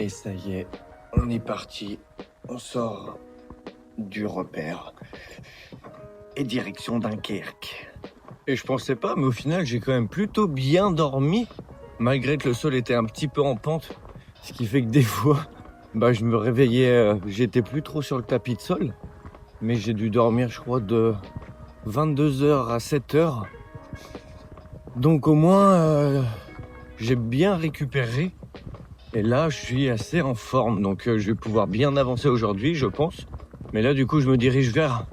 Et ça y est, on est parti. On sort du repère. Et direction Dunkerque. Et je pensais pas, mais au final, j'ai quand même plutôt bien dormi. Malgré que le sol était un petit peu en pente. Ce qui fait que des fois, je me réveillais, j'étais plus trop sur le tapis de sol. Mais j'ai dû dormir, je crois, de 22h à 7h. Donc au moins, j'ai bien récupéré. Et là, je suis assez en forme. Donc je vais pouvoir bien avancer aujourd'hui, je pense. Mais là, du coup, je me dirige vers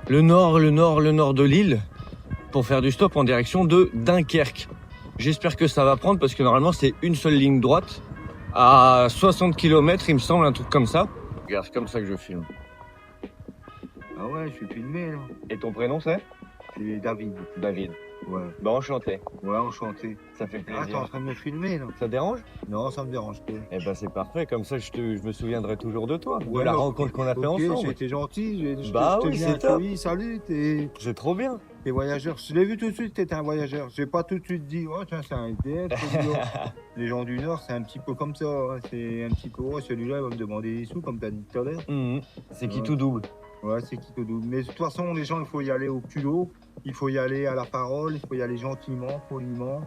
le nord de l'île pour faire du stop en direction de Dunkerque. J'espère que ça va prendre parce que normalement, c'est une seule ligne droite à 60 km, il me semble, un truc comme ça. Regarde, c'est comme ça que je filme. Ah ouais, je suis filmé là. Et ton prénom, c'est ? C'est David. David. Ouais. Enchanté. Ouais, enchanté. Ça fait Ah, t'es plaisir. en train de me filmer là. Ça te dérange ? Non, ça me dérange pas. Eh ben c'est parfait, comme ça je me souviendrai toujours de toi, Ouais, de la ok. rencontre qu'on a fait ensemble. C'était gentil. Bah je t'ai oui, bien c'est top. accueilli. Salut, t'es C'est trop bien. voyageur. Je l'ai vu tout de suite, t'étais un voyageur. J'ai pas tout de suite dit, oh tiens, c'est un SDF. celui-là. Les gens du Nord, c'est un petit peu comme ça. Hein. C'est un petit peu, oh, celui-là, il va me demander des sous, comme t'as dit tout à l'heure. C'est qui Ouais. tout double. Ouais, c'est qui te double. Mais de toute façon, les gens, il faut y aller au culot. Il faut y aller à la parole. Il faut y aller gentiment, poliment.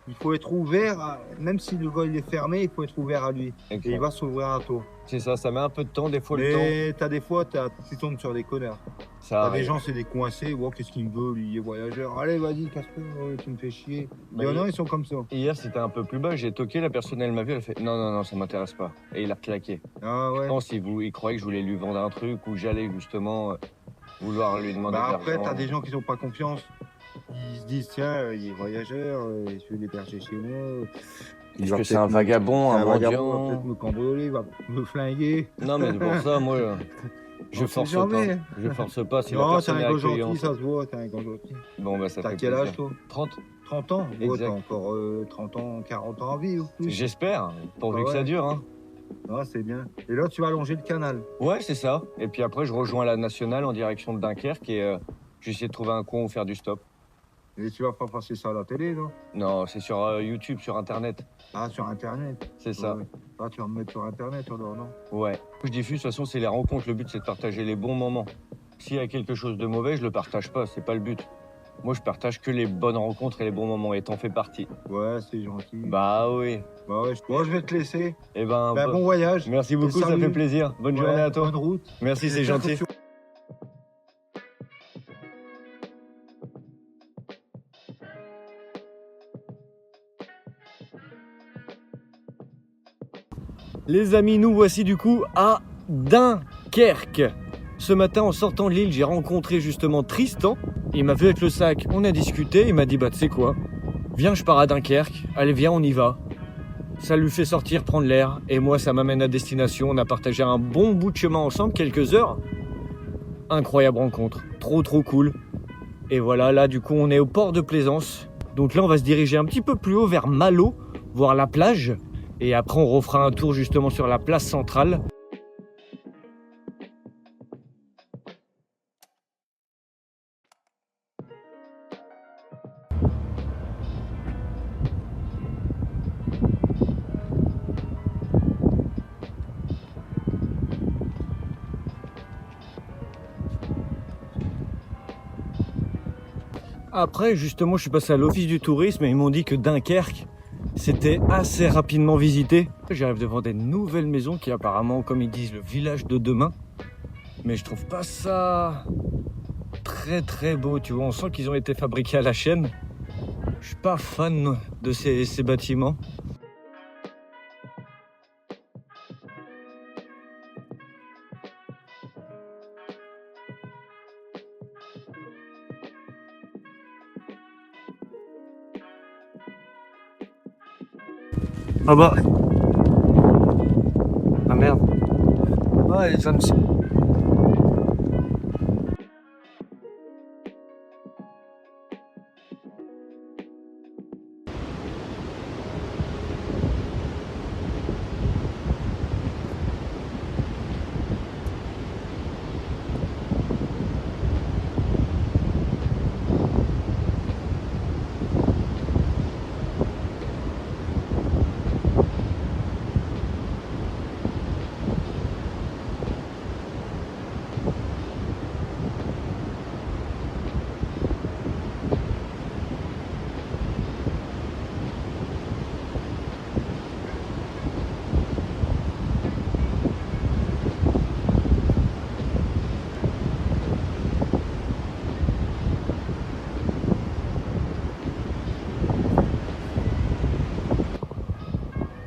Il faut être ouvert, même si le gars il est fermé, il faut être ouvert à lui. Et il va s'ouvrir à toi. C'est ça met un peu de temps, des fois le Mais t'as des fois, tu tombes sur des connards. temps. Ça T'as arrive. des gens, c'est des coincés. Oh, qu'est-ce qu'il me veut, lui, il est voyageur. Allez, vas-y, casse-toi, tu me fais chier. Il y en a, ils sont comme ça. Hier c'était un peu plus bas, j'ai toqué, la personne elle m'a vu, elle a fait non, ça m'intéresse pas. Et il a claqué. Ah ouais. Je pense qu'il croyait que je voulais lui vendre un truc ou j'allais justement vouloir lui demander de Après, l'argent. t'as des gens qui n'ont pas confiance. Ils se disent, tiens, il est voyageur, je vais l'héberger chez moi. Est-ce que c'est un vagabond, un vagabond, il va mendiant peut-être me cambrioler, il va me flinguer. Non mais c'est pour ça, moi, je On sait force jamais. pas. Je force pas si la Non, t'es personne est un gars gentil, accueillante. ça se voit, t'es un gars gentil. Bon bah ça T'as fait quel plaisir. âge, toi 30. 30 ans. Ouais, Exact. t'as encore 30 ans, 40 ans à vivre plus. J'espère, pourvu Ah que ça ouais. dure. Hein. Ah, c'est bien. Et là, tu vas longer le canal. Ouais, c'est ça. Et puis après, je rejoins la nationale en direction de Dunkerque et j'essaie de trouver un coin où faire du stop. Et tu vas pas passer ça à la télé, non? Non, c'est sur YouTube, sur Internet. Ah, sur Internet. C'est ça. Ouais. Ah, tu vas me mettre sur Internet, alors, non? Ouais. Je diffuse, de toute façon, c'est les rencontres. Le but, c'est de partager les bons moments. S'il y a quelque chose de mauvais, je le partage pas. C'est pas le but. Moi, je partage que les bonnes rencontres et les bons moments. Et t'en fais partie. Ouais, c'est gentil. Bah oui. Bah ouais, moi, je vais te laisser. Eh ben, Bon voyage. merci beaucoup, ça salut. fait plaisir. Bonne journée à toi. Bonne route. Merci, c'est J'espère que gentil. tu- Les amis, nous voici du coup à Dunkerque. Ce matin, en sortant de l'île, j'ai rencontré justement Tristan. Il m'a vu avec le sac, on a discuté, il m'a dit, tu sais quoi, viens, je pars à Dunkerque, allez, viens, on y va. Ça lui fait sortir, prendre l'air, et moi, ça m'amène à destination. On a partagé un bon bout de chemin ensemble, quelques heures. Incroyable rencontre, trop cool. Et voilà, là, du coup, on est au port de Plaisance. Donc là, on va se diriger un petit peu plus haut vers Malo, voir la plage. Et après, on refera un tour justement sur la place centrale. Après, justement, je suis passé à l'office du tourisme et ils m'ont dit que Dunkerque, c'était assez rapidement visité. J'arrive devant des nouvelles maisons qui apparemment, comme ils disent, le village de demain. Mais je trouve pas ça très beau, tu vois. On sent qu'ils ont été fabriqués à la chaîne. Je suis pas fan de ces bâtiments. Ah bah. Ah merde. Ouais, les femmes.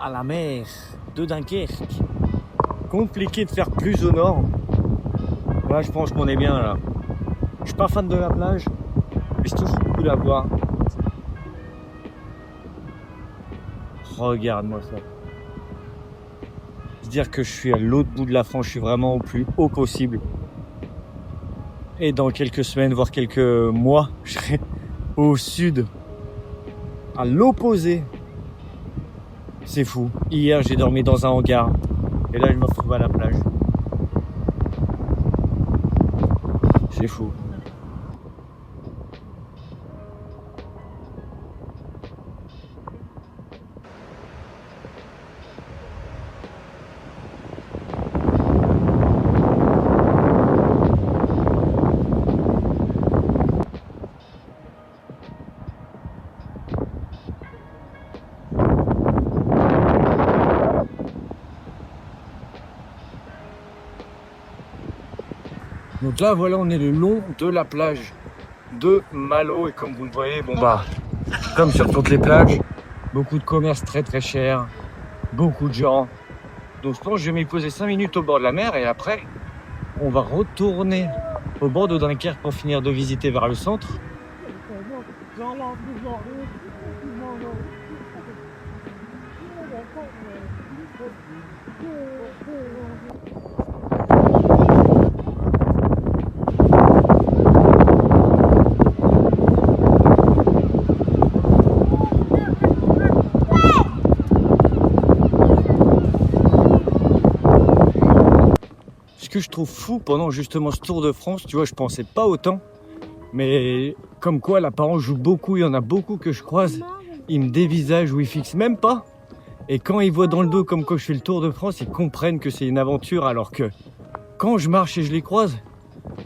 à la mer de Dunkerque. Compliqué de faire plus au nord. Là, je pense qu'on est bien là. Je suis pas fan de la plage, mais c'est toujours cool à voir. Regarde-moi ça. Dire que je suis à l'autre bout de la France, je suis vraiment au plus haut possible. Et dans quelques semaines, voire quelques mois, je serai au sud, à l'opposé. C'est fou. Hier, j'ai dormi dans un hangar. Et là, je me retrouve à la plage. C'est fou. Donc là, voilà, on est le long de la plage de Malo. Et comme vous le voyez, bon bah, comme sur toutes les plages, beaucoup de commerces très très chers, beaucoup de gens. Donc je pense que je vais m'y poser 5 minutes au bord de la mer et après, on va retourner au bord de Dunkerque pour finir de visiter vers le centre. Ce que je trouve fou pendant justement ce Tour de France, tu vois, je pensais pas autant, mais comme quoi la parole joue beaucoup, il y en a beaucoup que je croise, ils me dévisagent ou ils fixent même pas. Et quand ils voient dans le dos comme quoi je fais le Tour de France, ils comprennent que c'est une aventure, alors que quand je marche et je les croise,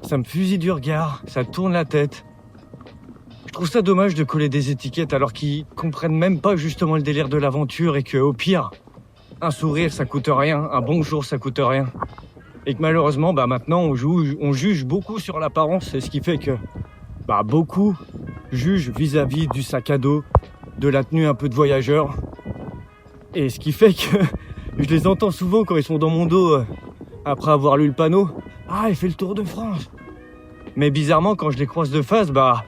ça me fusille du regard, ça tourne la tête. Je trouve ça dommage de coller des étiquettes alors qu'ils comprennent même pas justement le délire de l'aventure et que au pire, un sourire ça coûte rien, un bonjour ça coûte rien. Et que malheureusement, bah maintenant, on juge beaucoup sur l'apparence, et ce qui fait que bah, beaucoup jugent vis-à-vis du sac à dos, de la tenue un peu de voyageur. Et ce qui fait que je les entends souvent quand ils sont dans mon dos, après avoir lu le panneau. Ah, il fait le Tour de France. Mais bizarrement, quand je les croise de face, bah,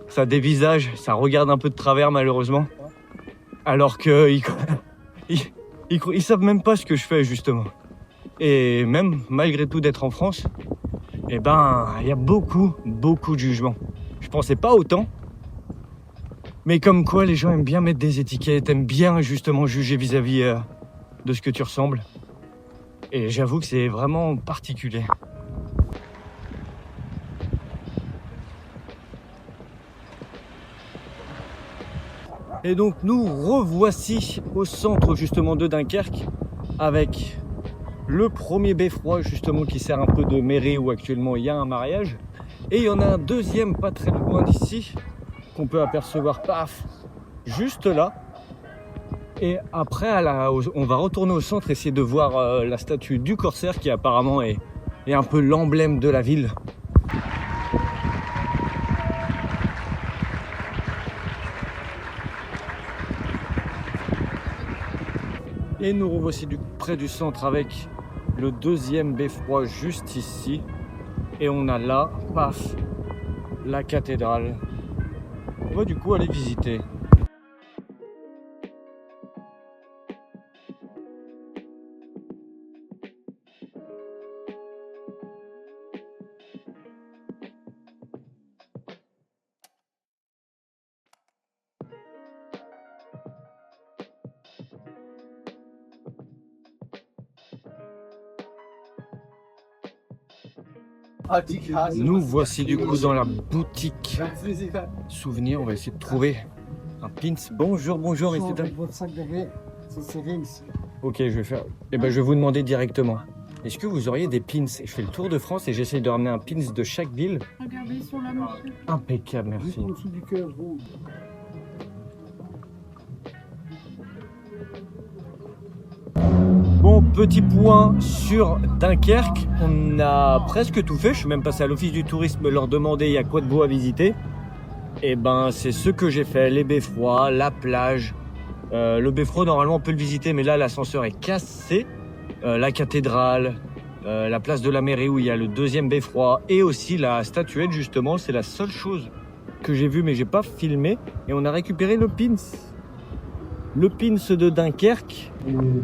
ça dévisage, ça regarde un peu de travers malheureusement. Alors que ils savent même pas ce que je fais justement. Et même malgré tout d'être en France, eh ben, il y a beaucoup de jugements. Je pensais pas autant, mais comme quoi les gens aiment bien mettre des étiquettes, aiment bien justement juger vis-à-vis de ce que tu ressembles. Et j'avoue que c'est vraiment particulier. Et donc nous revoici au centre justement de Dunkerque avec le premier beffroi justement qui sert un peu de mairie où actuellement il y a un mariage. Et il y en a un deuxième pas très loin d'ici qu'on peut apercevoir, paf, juste là. Et après on va retourner au centre, essayer de voir la statue du corsaire qui apparemment est un peu l'emblème de la ville. Et nous revoici près du centre avec le deuxième beffroi juste ici. Et on a là, paf, la cathédrale. On va du coup aller visiter. Nous voici du coup dans la boutique souvenir. On va essayer de trouver un pins. Bonjour, etc. Ok, je vais faire. Eh ben, je vais vous demander directement. Est-ce que vous auriez des pins? Je fais le tour de France et j'essaie de ramener un pins de chaque ville. Regardez sur la marche. Impeccable, merci. Au-dessous du cœur rouge. Bon, petit point sur Dunkerque, on a presque tout fait. Je suis même passé à l'office du tourisme leur demander il y a quoi de beau à visiter. Et ben c'est ce que j'ai fait, les beffrois, la plage, Le beffroi, normalement, on peut le visiter, mais là, l'ascenseur est cassé. La cathédrale, la place de la mairie où il y a le deuxième beffroi et aussi la statuette, justement. C'est la seule chose que j'ai vue, mais j'ai pas filmé. Et on a récupéré le pins. Le pins de Dunkerque.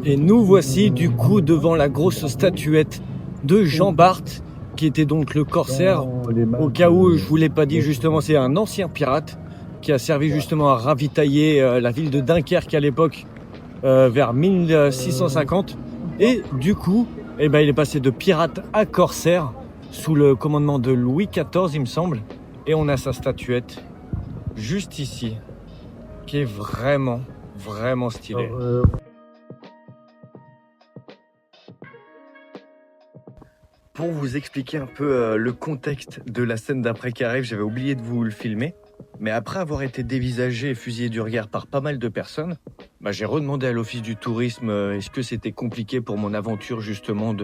Et nous voici, du coup, devant la grosse statuette de Jean Bart, qui était donc le corsaire. Au cas où je vous l'ai pas dit, justement, c'est un ancien pirate qui a servi justement à ravitailler la ville de Dunkerque à l'époque, vers 1650. Et du coup, eh ben, il est passé de pirate à corsaire sous le commandement de Louis XIV, il me semble. Et on a sa statuette juste ici, qui est vraiment, vraiment stylée. Pour vous expliquer un peu le contexte de la scène d'après qui arrive, j'avais oublié de vous le filmer. Mais après avoir été dévisagé et fusillé du regard par pas mal de personnes, j'ai redemandé à l'office du tourisme est-ce que c'était compliqué pour mon aventure justement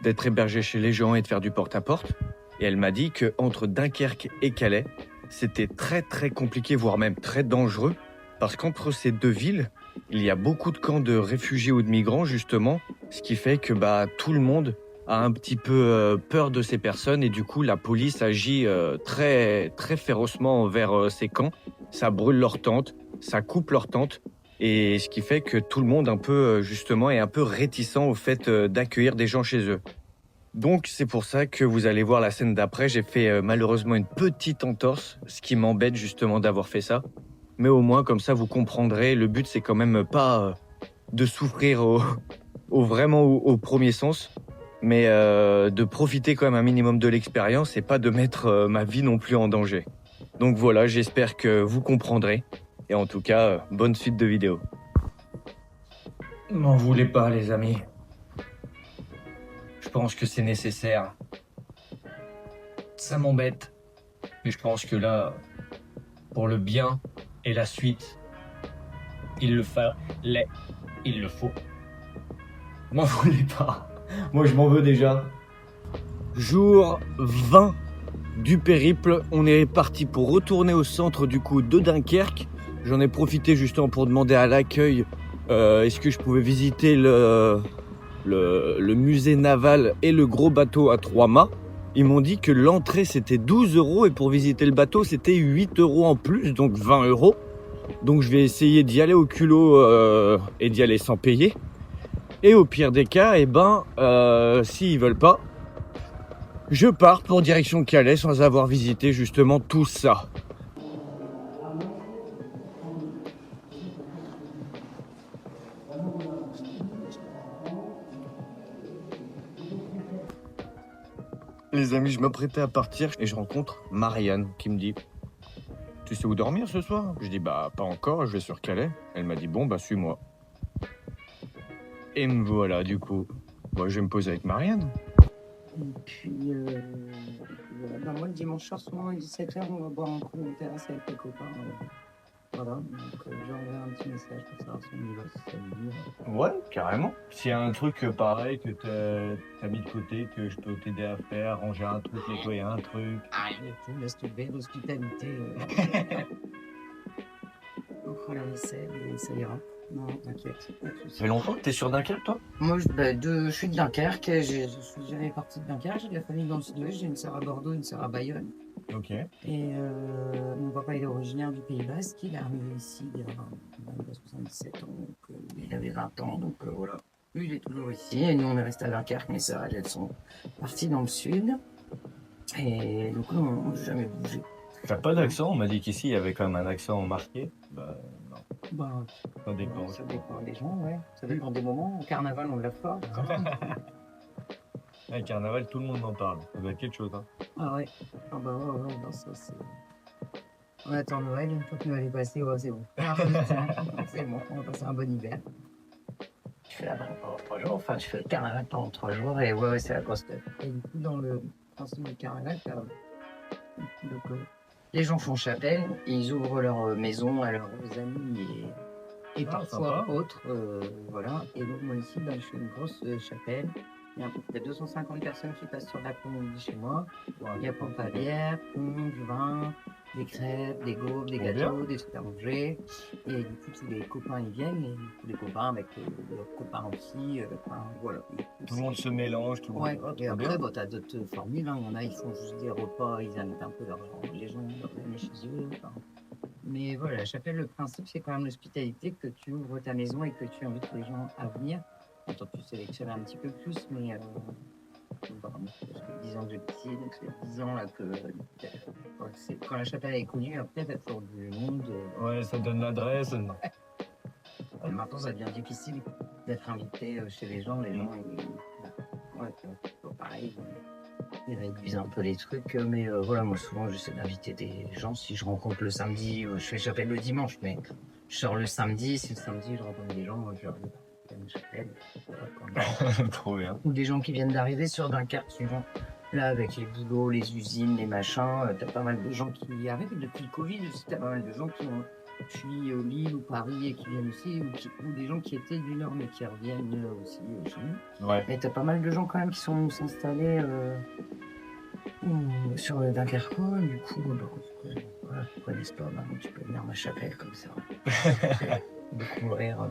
d'être hébergé chez les gens et de faire du porte-à-porte. Et elle m'a dit qu'entre Dunkerque et Calais, c'était très très compliqué, voire même très dangereux, parce qu'entre ces deux villes, il y a beaucoup de camps de réfugiés ou de migrants justement, ce qui fait que tout le monde a un petit peu peur de ces personnes et du coup la police agit très très férocement envers ces camps. Ça brûle leurs tentes, ça coupe leurs tentes et ce qui fait que tout le monde un peu justement est un peu réticent au fait d'accueillir des gens chez eux. Donc c'est pour ça que vous allez voir la scène d'après, j'ai fait malheureusement une petite entorse, ce qui m'embête justement d'avoir fait ça. Mais au moins comme ça vous comprendrez, le but c'est quand même pas de souffrir vraiment au premier sens, mais de profiter quand même un minimum de l'expérience et pas de mettre ma vie non plus en danger. Donc voilà, j'espère que vous comprendrez. Et en tout cas, bonne suite de vidéo. M'en voulez pas les amis. Je pense que c'est nécessaire. Ça m'embête. Mais je pense que là, pour le bien et la suite, il le faut. M'en voulez pas. Moi, je m'en veux déjà. Jour 20 du périple. On est parti pour retourner au centre du coup de Dunkerque. J'en ai profité justement pour demander à l'accueil est-ce que je pouvais visiter le musée naval et le gros bateau à 3 mâts. Ils m'ont dit que l'entrée c'était 12 € et pour visiter le bateau c'était 8 € en plus, donc 20 €. Donc je vais essayer d'y aller au culot et d'y aller sans payer. Et au pire des cas, s'ils veulent pas, je pars pour direction Calais sans avoir visité justement tout ça. Les amis, je m'apprêtais à partir et je rencontre Marianne qui me dit « Tu sais où dormir ce soir ?» Je dis « Pas encore, je vais sur Calais. » Elle m'a dit « Bon, suis-moi. » Et me voilà du coup. Moi, je vais me poser avec Marianne. Et puis, voilà. Moi, le dimanche soir, souvent à 17h, on va boire un coup de terrasse avec les copains. Voilà, donc j'enverrai un petit message pour savoir si on y va, si ça veut dire. Ouais, carrément. S'il y a un truc pareil que t'as mis de côté, que je peux t'aider à faire, ranger un truc, nettoyer un truc. Rien du tout, laisse tomber, l'hospitalité. On fera la vaisselle et ça ira. Non, t'inquiète. Ça fait longtemps que t'es sur Dunkerque, toi? Moi, je suis de Dunkerque, je suis jamais parti de Dunkerque, j'ai de la famille dans le sud-ouest, j'ai une sœur à Bordeaux, une sœur à Bayonne. Ok. Et mon papa il est originaire du Pays Basque, il est arrivé ici il y a 77 ans, donc il avait 20 ans, donc voilà. Lui il est toujours ici, et nous on est resté à Dunkerque, mes sœurs elles sont parties dans le sud, et donc nous on n'a jamais bougé. T'as pas d'accent? On m'a dit qu'ici il y avait quand même un accent marqué. Non, Bah, ça dépend. ça dépend des gens, ouais. Ça dépend des moments. Au carnaval, on l'a fort. Le carnaval, tout le monde en parle. Ça doit être quelque chose, hein. Ah ouais. Ah bah ouais, non, ça c'est. On attend Noël, une fois que Noël est passé, ouais, c'est bon. C'est bon, on va passer un bon hiver. Je fais la vanne pendant 3 jours, enfin, je fais le carnaval pendant 3 jours, et ouais, c'est la grosse tête. Et du coup, dans le principe du carnaval, donc, les gens font chapelle, ils ouvrent leur maison à leurs amis et parfois sympa. autres, voilà. Et donc moi ici, je fais une grosse chapelle. Il y a à peu près 250 personnes qui passent sur l'après-midi chez moi. Il y a pompe à bière, pont, du vin, des crêpes, des gaufres, des Trop gâteaux, des trucs à manger. Et du coup, tous les copains ils viennent, et tous les copains avec leurs copains aussi. Enfin, voilà. Et Tout le monde se mélange, tout le Ouais, monde. et Trop après, bien. bah, t'as d'autres formules. Hein. Il y en a, ils font juste des repas, ils invitent un peu les gens à venir chez eux. Enfin. Mais voilà, la chapelle, le principe, c'est quand même l'hospitalité, que tu ouvres ta maison et que tu invites les gens à venir. Attends, tu sélectionnes un petit peu plus, mais vraiment, ça fait 10 ans que j'habite ici, donc ça fait 10 ans là que quand la chapelle est connue, après, t'as toujours du monde. Ouais, ça donne l'adresse. Et maintenant, ça devient difficile d'être invité chez les gens. Les gens, ouais, c'est toujours pareil. Ils réduisent un peu les trucs, mais voilà, moi souvent j'essaie d'inviter des gens. Si je rencontre le samedi, je fais chapelle le dimanche, mais je sors le samedi. Si le samedi je rencontre des gens, je leur dis une chapelle. Voilà. Trop bien. Ou des gens qui viennent d'arriver sur Dunkerque, souvent. Là, avec les boulots, les usines, les machins, t'as pas mal de gens qui arrivent. Depuis le Covid aussi, t'as pas mal de gens qui ont fui Lille ou Paris et qui viennent aussi, ou des gens qui étaient du Nord mais qui reviennent aussi chez nous. Ouais. Et t'as pas mal de gens quand même qui sont s'installer sur le Dunkerquois. Du coup, voilà, tu connais pas, bah, tu peux venir à ma chapelle comme ça. Découvrir.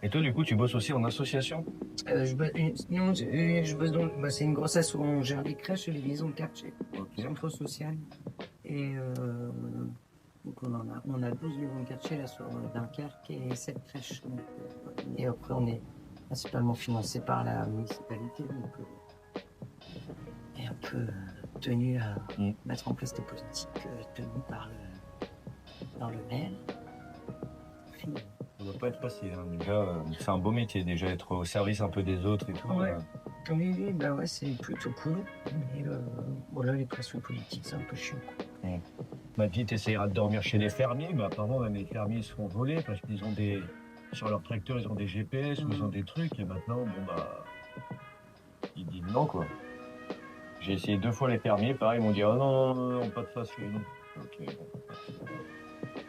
Et toi, du coup, tu bosses aussi en association? Je bosse donc, bah, c'est une grosse asso où on gère les crèches et les maisons de quartier, centre social. Et donc on a 12 maisons de quartier là sur Dunkerque et 7 crèches. Donc, et après on est principalement financé par la municipalité, donc et un peu tenu à mettre en place des politiques tenues par le maire. Puis, Ça doit pas être facile. Hein. Déjà, c'est un beau métier, déjà, être au service un peu des autres et tout. Ouais. Oui, bah ouais, c'est plutôt cool. Mais voilà, les pressions politiques, c'est un peu chiant. Quoi. Ma petite essayera de dormir chez les fermiers, mais apparemment, même les fermiers se font voler parce qu'ils ont des. Sur leur tracteur, ils ont des GPS ou ils ont des trucs, et maintenant, bon, bah. Ils disent non, quoi. J'ai essayé 2 fois les fermiers, pareil, ils m'ont dit oh non, pas de face chez nous. Ok, bon.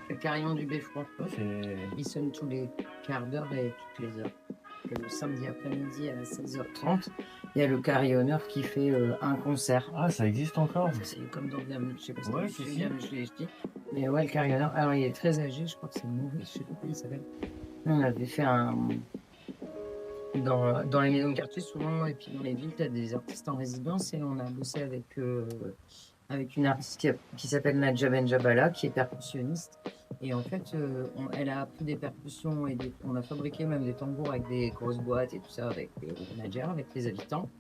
Le carillon du beffroi, C'est. il sonne tous les quarts d'heure et toutes les heures. Et le samedi après-midi à 16h30, il y a le carillonneur qui fait un concert. Ah, ça existe encore? C'est comme dans Bienvenue, je sais pas si Ouais, c'est si. Bienvenue chez les Ch'tis. Mais ouais, le carillonneur, alors il est très âgé, je crois que c'est mauvais, je sais pas comment il s'appelle. On avait fait un. Dans les maisons de quartier, souvent, et puis dans les villes, tu as des artistes en résidence, et on a bossé avec une artiste qui s'appelle Nadja Benjabala, qui est percussionniste. Et en fait, elle a appris des percussions et on a fabriqué même des tambours avec des grosses boîtes et tout ça avec Nadja, avec les habitants.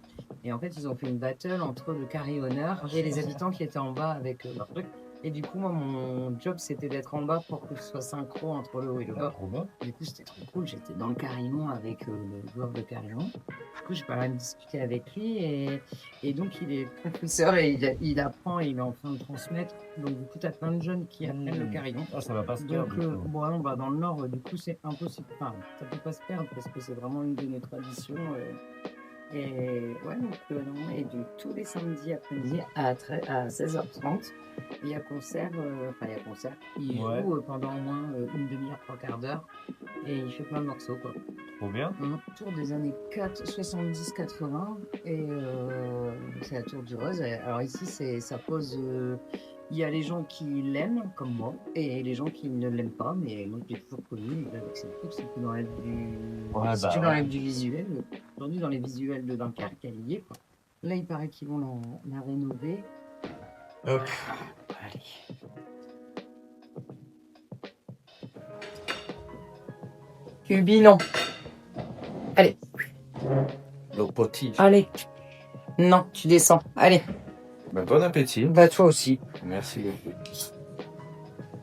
Et en fait, ils ont fait une battle entre le carillonneur et les habitants qui étaient en bas avec leur truc. Et du coup, moi, mon job, c'était d'être en bas pour que ce soit synchro entre le haut et le bas. Trop bien. Du coup, c'était trop cool. J'étais dans le carillon avec le joueur de carillon. Du coup, j'ai pas mal discuté avec lui. Et donc, il est professeur et il apprend et il est en train de transmettre. Donc, du coup, tu as plein de jeunes qui apprennent le carillon. Ah, ça va pas se perdre. Donc, bon, bah, dans le Nord, du coup, c'est impossible. Enfin, ça peut pas se perdre parce que c'est vraiment une de nos traditions. Et ouais, donc, et tous les samedis après-midi à 16h30, il y a concert. Il joue pendant au moins une demi-heure, 3/4 d'heure. Et il fait plein de morceaux, quoi. Trop bien. Autour des années 70-80. Et c'est la Tour du Rose. Alors ici, ça pose. Il y a les gens qui l'aiment, comme moi, et les gens qui ne l'aiment pas, mais moi, j'ai toujours connu avec cette coupe, si tu l'enlèves du visuel. Aujourd'hui, dans les visuels de Dunkerque, elle y est, quoi. Là, il paraît qu'ils vont la rénover. Hop. Allez. Cubi, non. Allez. L'eau potige. Allez. Non, tu descends. Allez. Bah, bon appétit. Bah, toi aussi. Merci beaucoup.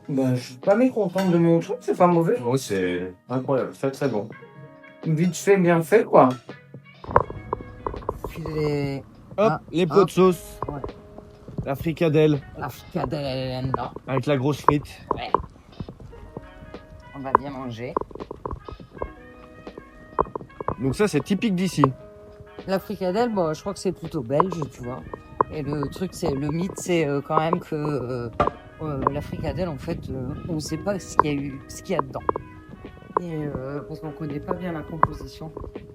Bah, je suis pas mécontente de mon truc, c'est pas mauvais. Oh, c'est incroyable, c'est très bon. Vite fait, bien fait, quoi. Puis Hop, les pots de sauce. Ouais. La fricadelle. La fricadelle, là. Avec la grosse frite. Ouais. On va bien manger. Donc ça, c'est typique d'ici. La fricadelle, bon, je crois que c'est plutôt belge, tu vois. Et le truc, le mythe, c'est quand même que la fricadelle, en fait, on ne sait pas ce qu'il y a dedans. Et parce qu'on connaît pas bien la composition.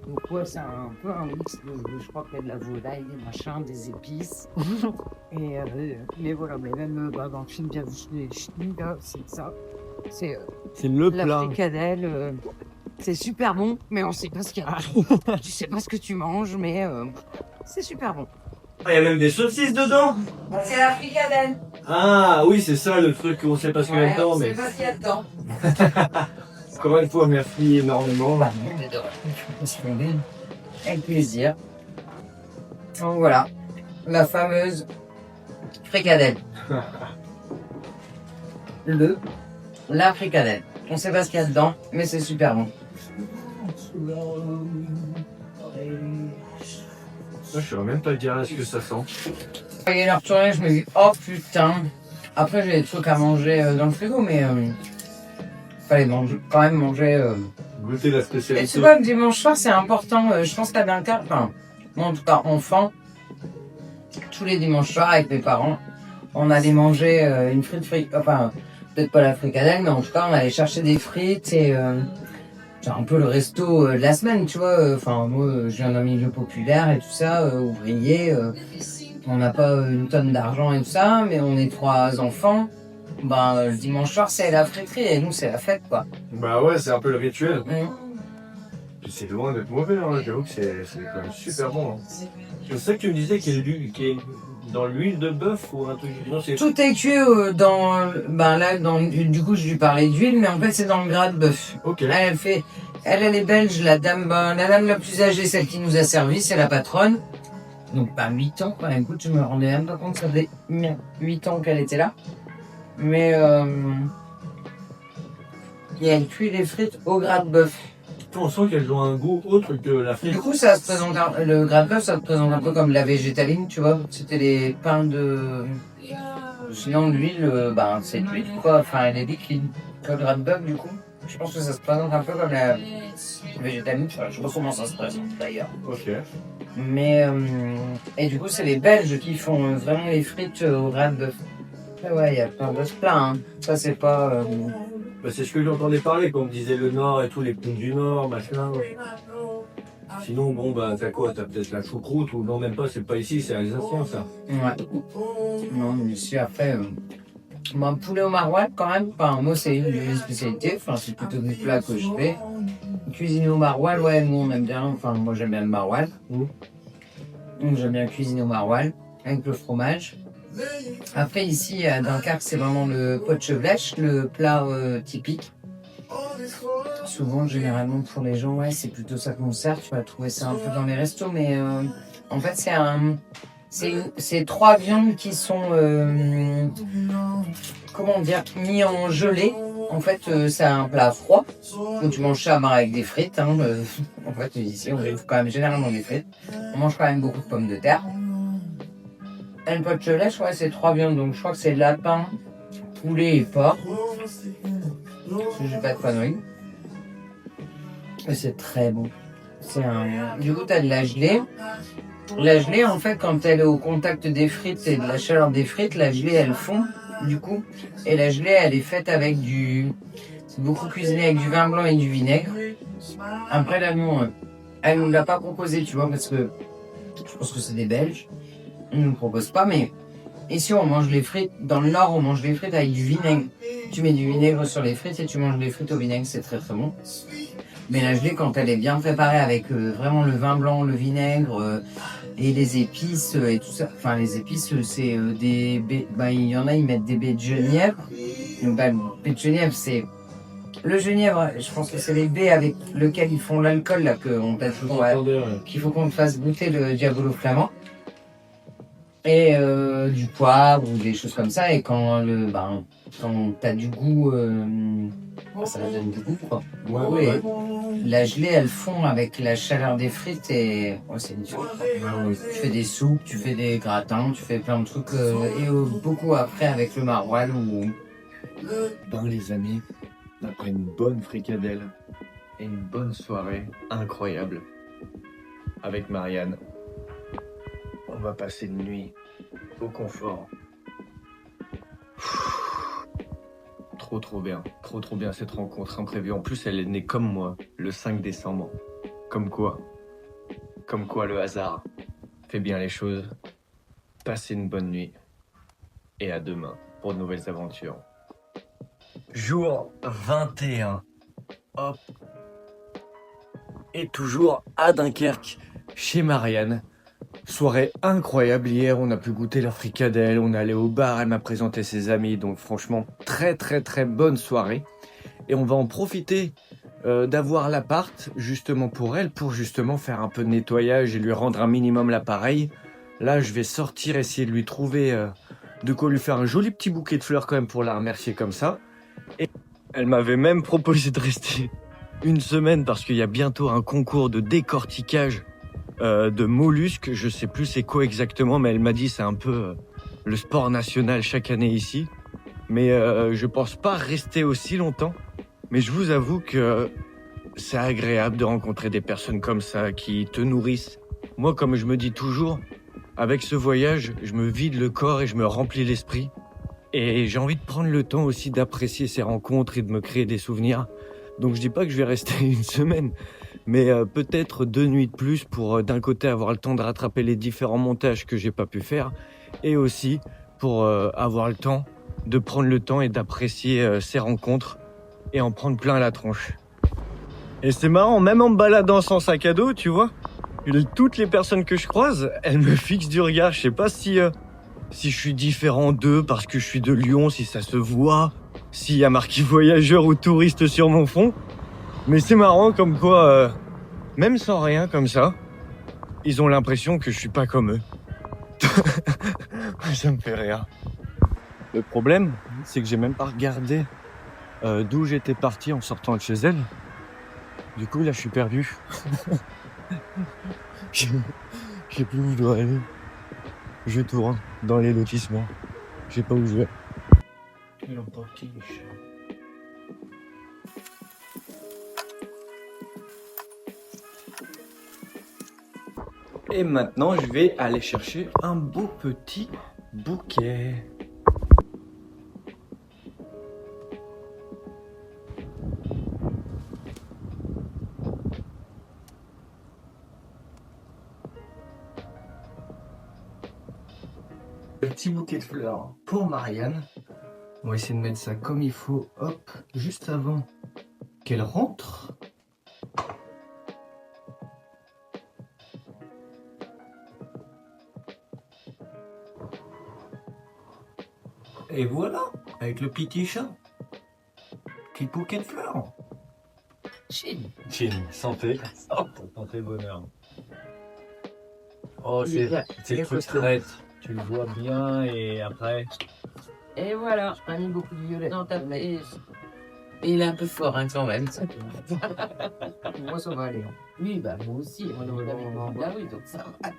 Donc ouais, c'est un peu un mix je crois qu'il y a de la volaille, des machins, des épices. Et mais voilà, mais même dans le film bien vu les chenilles, là, c'est ça. C'est C'est le la plat. fricadelle. C'est super bon, mais on sait pas ce qu'il y a. Tu sais pas ce que tu manges, mais c'est super bon. Ah, il y a même des saucisses dedans. C'est la fricadelle. Ah oui, c'est ça le truc qu'on sait pas ce qu'il y a dedans, on mais sait pas ce qu'il y a dedans. encore une fois, merci énormément. Avec plaisir. Donc voilà, la fameuse fricadelle. La fricadelle. On sait pas ce qu'il y a dedans, mais c'est super bon. Je saurais même pas dire ce que ça sent. Il est l'heure de tourner, je me dis, oh putain. Après, j'ai des trucs à manger dans le frigo, mais fallait quand même manger. Goûter la Et spécialité. tu vois, le dimanche soir, c'est important. Je pense qu'à bien cas, enfin, moi en tout cas, enfant, tous les dimanches soirs avec mes parents, on allait manger une frite, enfin, peut-être pas la fricadelle, mais en tout cas, on allait chercher des frites et c'est un peu le resto de la semaine, tu vois. Enfin, moi, je viens d'un milieu populaire et tout ça, ouvrier. On n'a pas une tonne d'argent et tout ça, mais on est 3 enfants. Ben, le dimanche soir, c'est la friterie et nous, c'est la fête, quoi. Bah ouais, c'est un peu le rituel. Mm. Puis c'est loin d'être mauvais, hein. J'avoue que c'est quand même super bon. Hein. Je sais que tu me disais qu'il est dans l'huile de bœuf ou un truc. Non, c'est... Tout est cuit dans, ben là, du coup, je lui parlais d'huile, mais en fait, c'est dans le gras de bœuf. Ok. Elle est belge, la dame la plus âgée, celle qui nous a servi, c'est la patronne. Donc, pas 8 ans, quoi. Écoute, je me rendais même pas compte que ça faisait 8 ans qu'elle était là. Mais, et elle cuit les frites au gras de bœuf. On sent qu'elles ont un goût autre que la frite. Du coup, ça se présente, le gras de bœuf, ça se présente un peu comme la végétaline, tu vois. C'était les pains de... Sinon, l'huile, ben, c'est de l'huile, quoi. Enfin, elle est liquide. Le gras de bœuf, du coup, je pense que ça se présente un peu comme la végétaline. Enfin, je sais pas comment ça se présente, d'ailleurs. Ok. Mais, et du coup, c'est les Belges qui font vraiment les frites au gras de bœuf. Ah ouais, il y a plein de plats, hein. Ça, c'est pas... Bah, c'est ce que j'entendais parler, quand on me disait le Nord et tout, les pays du Nord, machin. Sinon, bon, bah, t'as quoi? T'as peut-être la choucroute ou non, même pas, c'est pas ici, c'est alsacien, ça. Ouais. Non, mais ici, après... Bon, poulet au maroilles, quand même. Enfin, moi, c'est une de mes spécialités. Enfin, c'est plutôt des plats que je fais. Cuisiner au maroilles, ouais, nous, on aime bien. Enfin, moi, j'aime bien le maroilles. Donc, j'aime bien cuisiner au maroilles, avec le fromage. Après, ici, à Dunkerque, c'est vraiment le potchevlech, le plat typique. Souvent, généralement, pour les gens, ouais, c'est plutôt ça qu'on sert. Tu vas trouver ça un peu dans les restos, mais en fait, c'est 3 viandes qui sont, comment dire, mis en gelée. En fait, c'est un plat froid. Donc, tu manges ça avec des frites. Hein, en fait, ici, on trouve quand même généralement des frites. On mange quand même beaucoup de pommes de terre. Et le potchevlech, ouais, c'est 3 viandes. Donc, je crois que c'est lapin, poulet et porc. J'ai pas de conneries. Et c'est très bon. Du coup, t'as de la gelée. La gelée, en fait, quand elle est au contact des frites et de la chaleur des frites, la gelée, elle fond, du coup. Et la gelée, elle est faite avec c'est beaucoup cuisiné avec du vin blanc et du vinaigre. Après, là, nous, elle nous l'a pas proposé, tu vois, parce que je pense que c'est des Belges. Ils nous proposent pas, mais ici, on mange les frites. Dans le Nord, on mange les frites avec du vinaigre. Tu mets du vinaigre sur les frites et tu manges les frites au vinaigre, c'est très très bon. Mais la gelée, quand elle est bien préparée avec vraiment le vin blanc, le vinaigre et les épices et tout ça. Enfin, les épices, c'est des baies. Bah, il y en a, ils mettent des baies de genièvre. Donc, bah, baies de genièvre, c'est. Le genièvre, je pense que c'est les baies avec lesquelles ils font l'alcool, là, qu'on t'a toujours. Qu'il faut qu'on te fasse goûter le diabolo flamand. Et du poivre ou des choses comme ça. Et quand quand t'as du goût, ça donne du goût, quoi. Ouais. La gelée, elle fond avec la chaleur des frites et c'est une tuerie. Tu fais des soupes, tu fais des gratins, tu fais plein de trucs et beaucoup après avec le maroilles ou. Ben les amis, après une bonne fricadelle et une bonne soirée incroyable avec Marianne, on va passer une nuit au confort. trop bien. Trop bien cette rencontre imprévue. En plus, elle est née comme moi, le 5 décembre. Comme quoi le hasard fait bien les choses. Passez une bonne nuit. Et à demain pour de nouvelles aventures. Jour 21. Hop. Et toujours à Dunkerque, chez Marianne. Soirée incroyable hier, on a pu goûter la fricadelle, on est allé au bar, elle m'a présenté ses amis, donc franchement très bonne soirée. Et on va en profiter d'avoir l'appart justement pour elle, pour justement faire un peu de nettoyage et lui rendre un minimum l'appareil. Là je vais sortir, essayer de lui trouver de quoi lui faire un joli petit bouquet de fleurs quand même pour la remercier comme ça. Et elle m'avait même proposé de rester une semaine parce qu'il y a bientôt un concours de décortiquage de mollusques, je sais plus c'est quoi exactement, mais elle m'a dit c'est un peu le sport national chaque année ici. Mais je pense pas rester aussi longtemps. Mais je vous avoue que c'est agréable de rencontrer des personnes comme ça qui te nourrissent. Moi, comme je me dis toujours, avec ce voyage, je me vide le corps et je me remplis l'esprit. Et j'ai envie de prendre le temps aussi d'apprécier ces rencontres et de me créer des souvenirs. Donc je dis pas que je vais rester une semaine, mais peut-être 2 nuits de plus pour d'un côté avoir le temps de rattraper les différents montages que j'ai pas pu faire, et aussi pour avoir le temps de prendre le temps et d'apprécier ces rencontres et en prendre plein la tronche. Et c'est marrant, même en me baladant sans sac à dos, tu vois, toutes les personnes que je croise, elles me fixent du regard. Je sais pas si je suis différent d'eux parce que je suis de Lyon, si ça se voit, s'il y a marqué voyageur ou touriste sur mon front. Mais c'est marrant comme quoi, même sans rien comme ça, ils ont l'impression que je suis pas comme eux. Ça me fait rire. Le problème, c'est que j'ai même pas regardé d'où j'étais parti en sortant de chez elle. Du coup, là, je suis perdu. Je sais plus où je dois aller. Je tourne dans les lotissements. Je sais pas où je vais. Et maintenant, je vais aller chercher un beau petit bouquet. Le petit bouquet de fleurs pour Marianne. On va essayer de mettre ça comme il faut, hop, juste avant qu'elle rentre. Et voilà, avec le petit chat. Petit bouquet de fleurs. Chin. Chin, santé. Santé, bonheur. Oh, c'est le truc traite. Tu le vois bien et après... Et voilà. J'ai pas mis beaucoup de violet. Non, t'as mis. Il est un peu fort, hein, quand même. Ça. Moi, ça va aller. Oui, bah, moi aussi. Moi, là, oui, donc ça va.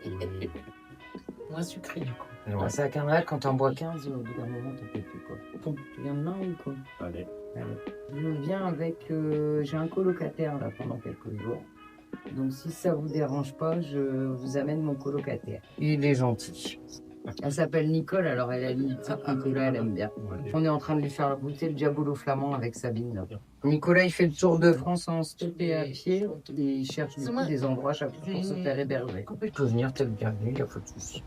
Moins sucré, du coup. Ouais. C'est à Canada, quand t'en bois 15, au bout d'un moment, t'en peux plus, quoi. Tu viens demain ou quoi? Allez. Je viens avec... j'ai un colocataire, là, pendant quelques jours. Donc, si ça vous dérange pas, je vous amène mon colocataire. Il est gentil. Elle s'appelle Nicole, alors elle a une petite Nicolas, elle aime bien. On est en train de lui faire goûter le diabolo flamand avec Sabine. Là. Nicolas, il fait le tour de France en stop et à pied. Et il cherche du coup des endroits chaque fois pour se faire héberger. Tu peux venir, t'es le bienvenu, il n'y a pas de souci.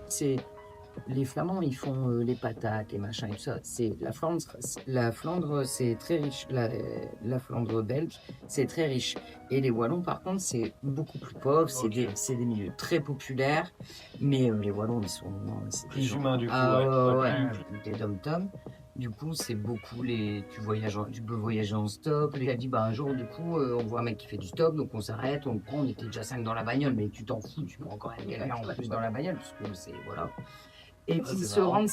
C'est... Les Flamands, ils font les patates, les machins et tout ça. C'est la Flandre, c'est très riche. La Flandre belge, c'est très riche. Et les Wallons, par contre, c'est beaucoup plus pauvre. C'est des milieux très populaires. Mais les Wallons, ils sont... C'est plus humains, du coup. Des dom-toms. Du coup, c'est beaucoup tu peux voyager en stop. Il a dit, bah, un jour, du coup, on voit un mec qui fait du stop, donc on s'arrête, on le prend, on était déjà 5 dans la bagnole, mais tu t'en fous, tu prends encore quelqu'un en plus dans la bagnole, parce que c'est, voilà. Et ils se rendent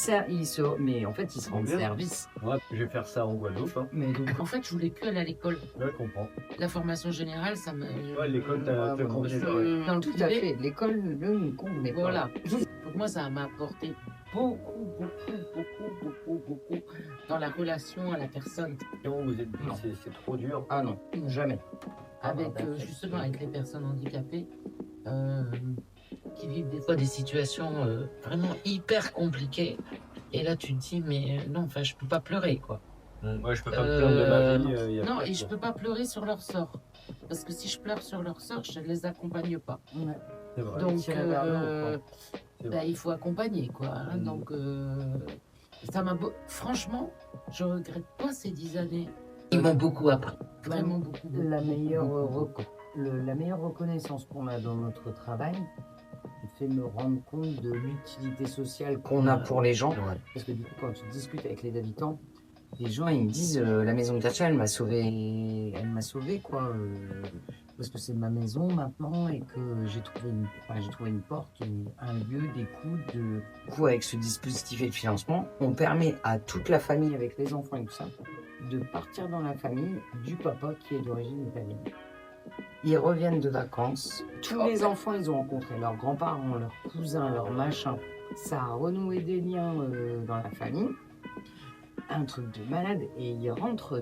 mais en fait, ils se rendent service. Ouais, je vais faire ça en Guadeloupe. Hein. Mais donc, En fait, je voulais plus aller à l'école. Ouais, je comprends. La formation générale, ça me... Ouais, l'école, t'as compris. dans le tout à fait. L'école, ne convenait pas. Voilà. Donc moi, ça m'a apporté beaucoup dans la relation à la personne. Non, vous êtes dit, c'est trop dur. Ah non, jamais. Avec, justement, avec les personnes handicapées, qui vivent des fois des situations vraiment hyper compliquées. Et là, tu te dis, mais non, enfin, je peux pas pleurer, quoi. Moi, je peux pas me plaindre de ma vie. Y a Non, pas et de je quoi. peux pas pleurer sur leur sort. Parce que si je pleure sur leur sort, je ne les accompagne pas. Ouais. C'est vrai. Donc, tirer vers le haut, C'est bah, vrai. il faut accompagner, quoi. Hein. Donc, ça m'a franchement, je regrette pas ces 10 années. Ils m'ont beaucoup appris. Vraiment beaucoup. La meilleure, la meilleure reconnaissance qu'on a dans notre travail, c'est me rendre compte de l'utilité sociale qu'on a pour les gens. Ouais. Parce que du coup, quand tu discutes avec les habitants, les gens ils me disent la maison de Katia, elle m'a sauvé quoi. Parce que c'est ma maison maintenant et que j'ai trouvé une porte, un lieu d'écoute. Du coup, avec ce dispositif et de financement, on permet à toute la famille avec les enfants et tout ça de partir dans la famille du papa qui est d'origine italienne. Ils reviennent de vacances. Tous les enfants, ils ont rencontré leurs grands-parents, leurs cousins, leurs machins. Ça a renoué des liens dans la famille. Un truc de malade. Et il rentre,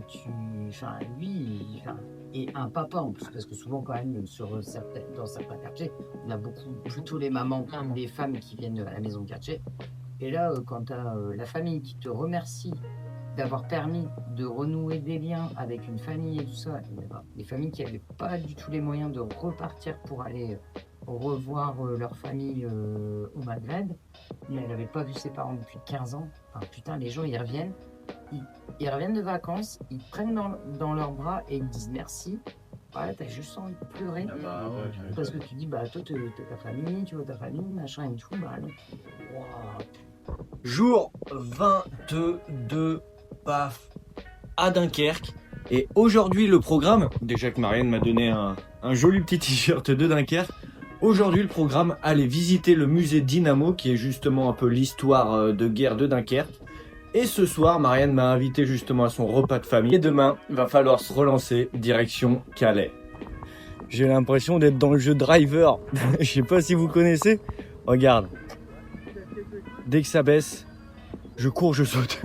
et un papa en plus, parce que souvent quand même, dans certains quartiers, on a beaucoup, plutôt les mamans, les femmes qui viennent à la maison de quartier. Et là, quand tu as la famille qui te remercie d'avoir permis de renouer des liens avec une famille et tout ça, les familles qui n'avaient pas du tout les moyens de repartir pour aller revoir leur famille au Maghreb, mais elle n'avait pas vu ses parents depuis 15 ans. Enfin, putain, les gens, ils reviennent de vacances, ils prennent dans leurs bras et ils disent merci. Voilà, t'as juste envie de pleurer. Parce que tu dis, bah toi, t'as ta famille, tu vois ta famille, machin et tout. Bah non. Wow. Jour 22, paf, à Dunkerque. Et aujourd'hui, le programme, déjà que Marianne m'a donné un joli petit t-shirt de Dunkerque. Aujourd'hui, le programme, aller visiter le musée Dynamo, qui est justement un peu l'histoire de guerre de Dunkerque. Et ce soir, Marianne m'a invité justement à son repas de famille. Et demain, il va falloir se relancer direction Calais. J'ai l'impression d'être dans le jeu Driver. Je sais pas si vous connaissez. Regarde. Dès que ça baisse, je cours, je saute.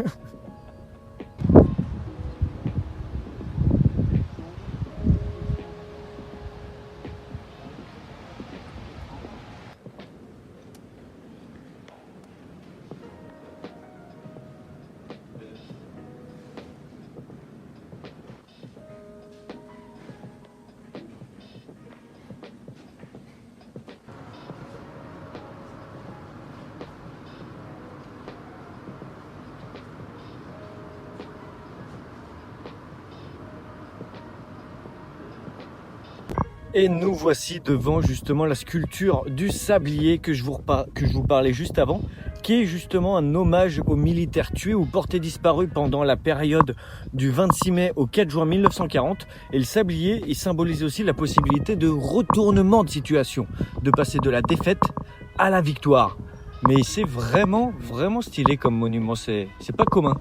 Et nous voici devant justement la sculpture du sablier que je vous parlais juste avant, qui est justement un hommage aux militaires tués ou portés disparus pendant la période du 26 mai au 4 juin 1940. Et le sablier, il symbolise aussi la possibilité de retournement de situation, de passer de la défaite à la victoire. Mais c'est vraiment, vraiment stylé comme monument, c'est pas commun.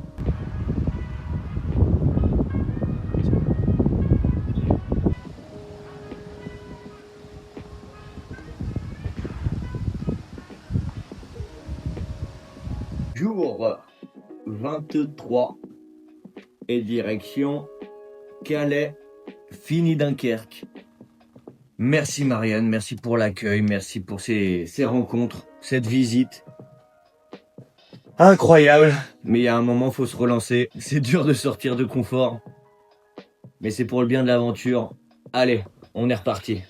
Jour 23 et direction Calais, fini Dunkerque. Merci Marianne, merci pour l'accueil, merci pour ces rencontres, cette visite. Incroyable. Mais il y a un moment, faut se relancer. C'est dur de sortir de confort. Mais c'est pour le bien de l'aventure. Allez, on est reparti.